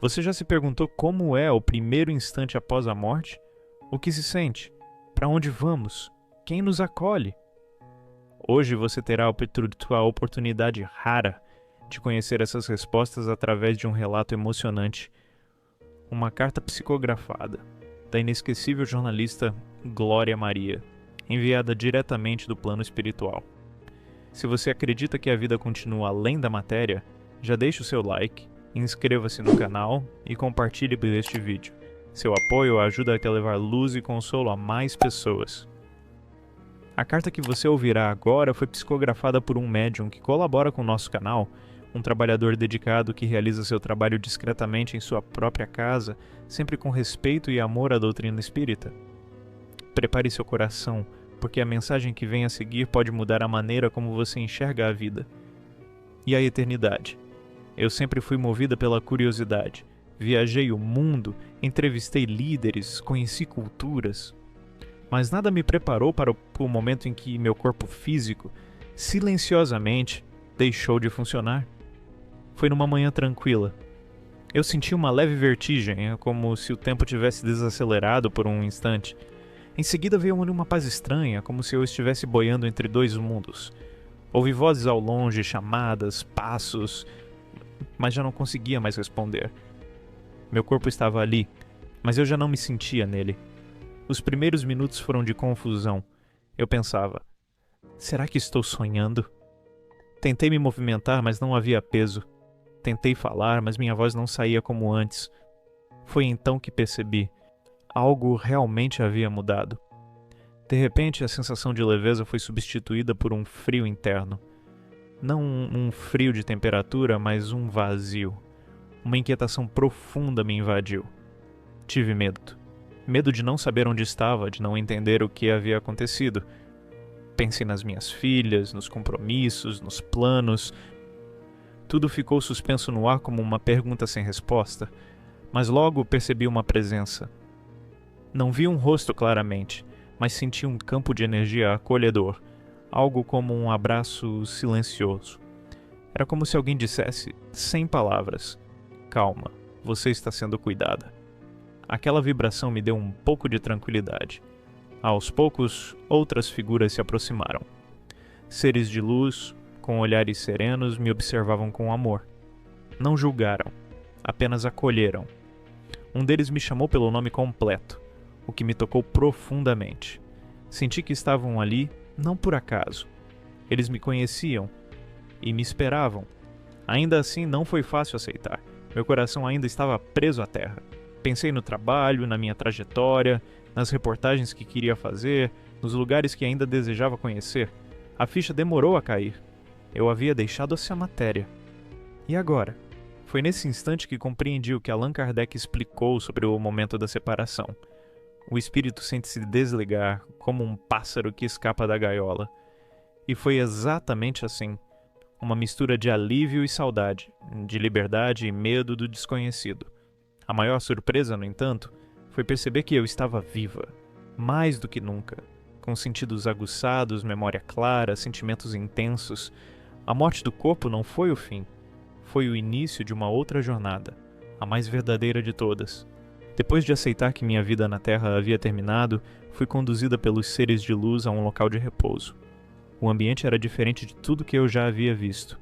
Você já se perguntou como é o primeiro instante após a morte? O que se sente? Para onde vamos? Quem nos acolhe? Hoje você terá a oportunidade rara de conhecer essas respostas através de um relato emocionante. Uma carta psicografada, da inesquecível jornalista Glória Maria, enviada diretamente do plano espiritual. Se você acredita que a vida continua além da matéria, já deixe o seu like, inscreva-se no canal e compartilhe este vídeo. Seu apoio ajuda a levar luz e consolo a mais pessoas. A carta que você ouvirá agora foi psicografada por um médium que colabora com o nosso canal, um trabalhador dedicado que realiza seu trabalho discretamente em sua própria casa, sempre com respeito e amor à doutrina espírita. Prepare seu coração, porque a mensagem que vem a seguir pode mudar a maneira como você enxerga a vida e a eternidade. Eu sempre fui movida pela curiosidade. Viajei o mundo, entrevistei líderes, conheci culturas, mas nada me preparou para o momento em que meu corpo físico, silenciosamente, deixou de funcionar. Foi numa manhã tranquila. Eu senti uma leve vertigem, como se o tempo tivesse desacelerado por um instante. Em seguida veio uma paz estranha, como se eu estivesse boiando entre dois mundos. Ouvi vozes ao longe, chamadas, passos, mas já não conseguia mais responder. Meu corpo estava ali, mas eu já não me sentia nele. Os primeiros minutos foram de confusão. Eu pensava, será que estou sonhando? Tentei me movimentar, mas não havia peso. Tentei falar, mas minha voz não saía como antes. Foi então que percebi. Algo realmente havia mudado. De repente, a sensação de leveza foi substituída por um frio interno. Não um frio de temperatura, mas um vazio. Uma inquietação profunda me invadiu. Tive medo. Medo de não saber onde estava, de não entender o que havia acontecido. Pensei nas minhas filhas, nos compromissos, nos planos. Tudo ficou suspenso no ar como uma pergunta sem resposta, mas logo percebi uma presença. Não vi um rosto claramente, mas senti um campo de energia acolhedor, algo como um abraço silencioso. Era como se alguém dissesse, sem palavras, calma, você está sendo cuidada. Aquela vibração me deu um pouco de tranquilidade. Aos poucos, outras figuras se aproximaram. Seres de luz, com olhares serenos, me observavam com amor. Não julgaram, apenas acolheram. Um deles me chamou pelo nome completo, o que me tocou profundamente. Senti que estavam ali, não por acaso. Eles me conheciam e me esperavam. Ainda assim, não foi fácil aceitar. Meu coração ainda estava preso à terra. Pensei no trabalho, na minha trajetória, nas reportagens que queria fazer, nos lugares que ainda desejava conhecer. A ficha demorou a cair. Eu havia deixado essa matéria. E agora? Foi nesse instante que compreendi o que Allan Kardec explicou sobre o momento da separação. O espírito sente-se desligar, como um pássaro que escapa da gaiola. E foi exatamente assim. Uma mistura de alívio e saudade, de liberdade e medo do desconhecido. A maior surpresa, no entanto, foi perceber que eu estava viva, mais do que nunca, com sentidos aguçados, memória clara, sentimentos intensos. A morte do corpo não foi o fim, foi o início de uma outra jornada, a mais verdadeira de todas. Depois de aceitar que minha vida na Terra havia terminado, fui conduzida pelos seres de luz a um local de repouso. O ambiente era diferente de tudo que eu já havia visto.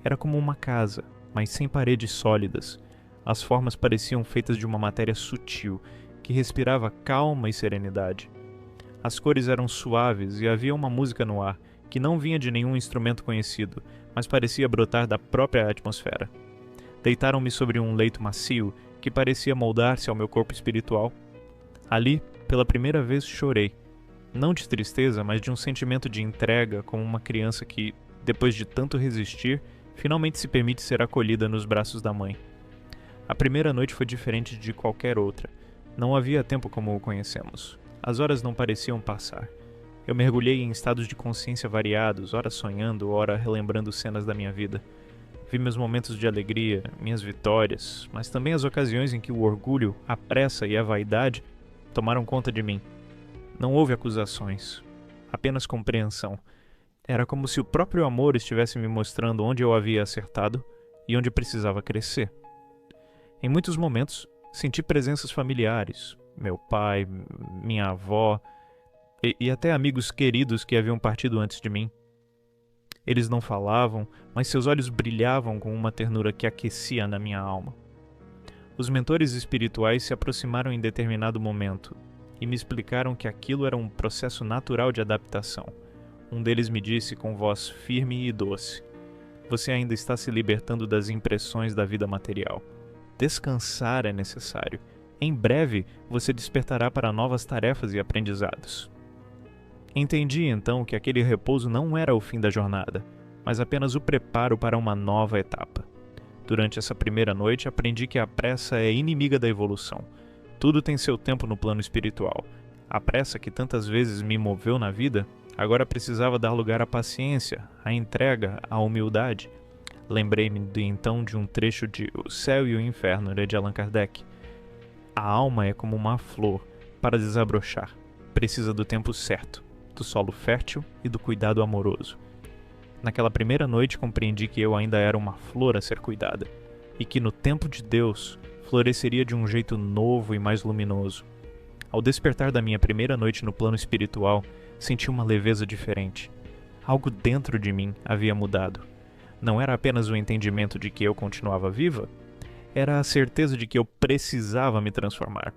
Era como uma casa, mas sem paredes sólidas. As formas pareciam feitas de uma matéria sutil, que respirava calma e serenidade. As cores eram suaves e havia uma música no ar, que não vinha de nenhum instrumento conhecido, mas parecia brotar da própria atmosfera. Deitaram-me sobre um leito macio, que parecia moldar-se ao meu corpo espiritual. Ali, pela primeira vez, chorei. Não de tristeza, mas de um sentimento de entrega, como uma criança que, depois de tanto resistir, finalmente se permite ser acolhida nos braços da mãe. A primeira noite foi diferente de qualquer outra. Não havia tempo como o conhecemos. As horas não pareciam passar. Eu mergulhei em estados de consciência variados, ora sonhando, ora relembrando cenas da minha vida. Vi meus momentos de alegria, minhas vitórias, mas também as ocasiões em que o orgulho, a pressa e a vaidade tomaram conta de mim. Não houve acusações, apenas compreensão. Era como se o próprio amor estivesse me mostrando onde eu havia acertado e onde precisava crescer. Em muitos momentos, senti presenças familiares, meu pai, minha avó e até amigos queridos que haviam partido antes de mim. Eles não falavam, mas seus olhos brilhavam com uma ternura que aquecia na minha alma. Os mentores espirituais se aproximaram em determinado momento e me explicaram que aquilo era um processo natural de adaptação. Um deles me disse com voz firme e doce: "Você ainda está se libertando das impressões da vida material. Descansar é necessário. Em breve você despertará para novas tarefas e aprendizados." Entendi então que aquele repouso não era o fim da jornada, mas apenas o preparo para uma nova etapa. Durante essa primeira noite aprendi que a pressa é inimiga da evolução. Tudo tem seu tempo no plano espiritual. A pressa que tantas vezes me moveu na vida, agora precisava dar lugar à paciência, à entrega, à humildade. Lembrei-me então de um trecho de O Céu e o Inferno, de Allan Kardec. A alma é como uma flor, para desabrochar. Precisa do tempo certo, do solo fértil e do cuidado amoroso. Naquela primeira noite compreendi que eu ainda era uma flor a ser cuidada, e que no tempo de Deus floresceria de um jeito novo e mais luminoso. Ao despertar da minha primeira noite no plano espiritual, senti uma leveza diferente. Algo dentro de mim havia mudado. Não era apenas o entendimento de que eu continuava viva, era a certeza de que eu precisava me transformar.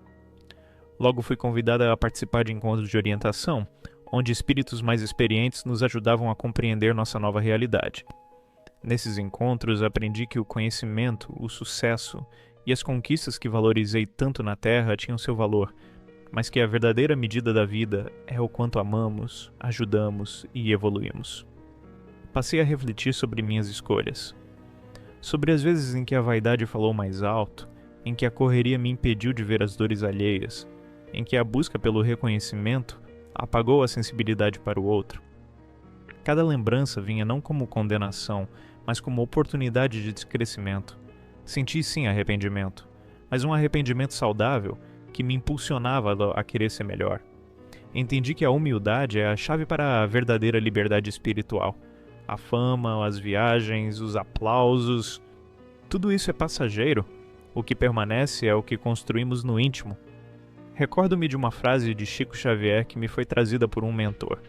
Logo fui convidada a participar de encontros de orientação, onde espíritos mais experientes nos ajudavam a compreender nossa nova realidade. Nesses encontros aprendi que o conhecimento, o sucesso e as conquistas que valorizei tanto na Terra tinham seu valor, mas que a verdadeira medida da vida é o quanto amamos, ajudamos e evoluímos. Passei a refletir sobre minhas escolhas. Sobre as vezes em que a vaidade falou mais alto, em que a correria me impediu de ver as dores alheias, em que a busca pelo reconhecimento apagou a sensibilidade para o outro. Cada lembrança vinha não como condenação, mas como oportunidade de descrescimento. Senti sim arrependimento, mas um arrependimento saudável que me impulsionava a querer ser melhor. Entendi que a humildade é a chave para a verdadeira liberdade espiritual. A fama, as viagens, os aplausos, tudo isso é passageiro. O que permanece é o que construímos no íntimo. Recordo-me de uma frase de Chico Xavier que me foi trazida por um mentor.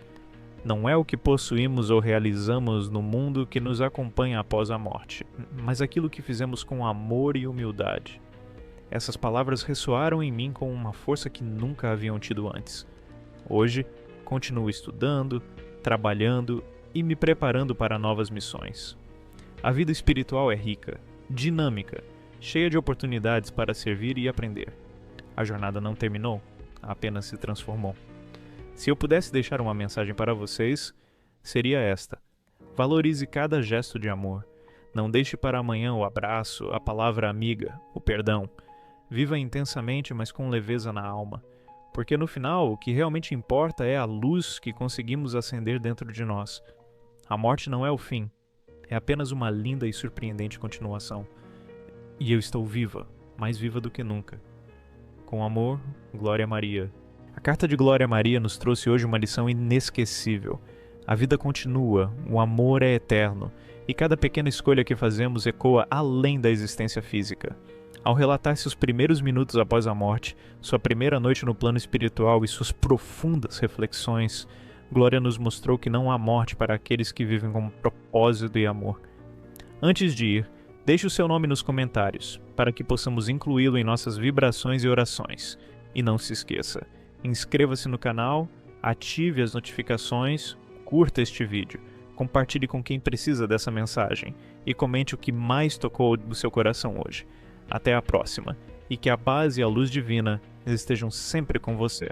Não é o que possuímos ou realizamos no mundo que nos acompanha após a morte, mas aquilo que fizemos com amor e humildade. Essas palavras ressoaram em mim com uma força que nunca haviam tido antes. Hoje, continuo estudando, trabalhando e me preparando para novas missões. A vida espiritual é rica, dinâmica, cheia de oportunidades para servir e aprender. A jornada não terminou, apenas se transformou. Se eu pudesse deixar uma mensagem para vocês, seria esta: valorize cada gesto de amor. Não deixe para amanhã o abraço, a palavra amiga, o perdão. Viva intensamente, mas com leveza na alma. Porque no final, o que realmente importa é a luz que conseguimos acender dentro de nós. A morte não é o fim, é apenas uma linda e surpreendente continuação. E eu estou viva, mais viva do que nunca. Com amor, Glória Maria. A carta de Glória Maria nos trouxe hoje uma lição inesquecível. A vida continua, o amor é eterno, e cada pequena escolha que fazemos ecoa além da existência física. Ao relatar seus primeiros minutos após a morte, sua primeira noite no plano espiritual e suas profundas reflexões, Glória nos mostrou que não há morte para aqueles que vivem com propósito e amor. Antes de ir, deixe o seu nome nos comentários, para que possamos incluí-lo em nossas vibrações e orações. E não se esqueça, inscreva-se no canal, ative as notificações, curta este vídeo, compartilhe com quem precisa dessa mensagem e comente o que mais tocou do seu coração hoje. Até a próxima, e que a paz e a luz divina estejam sempre com você.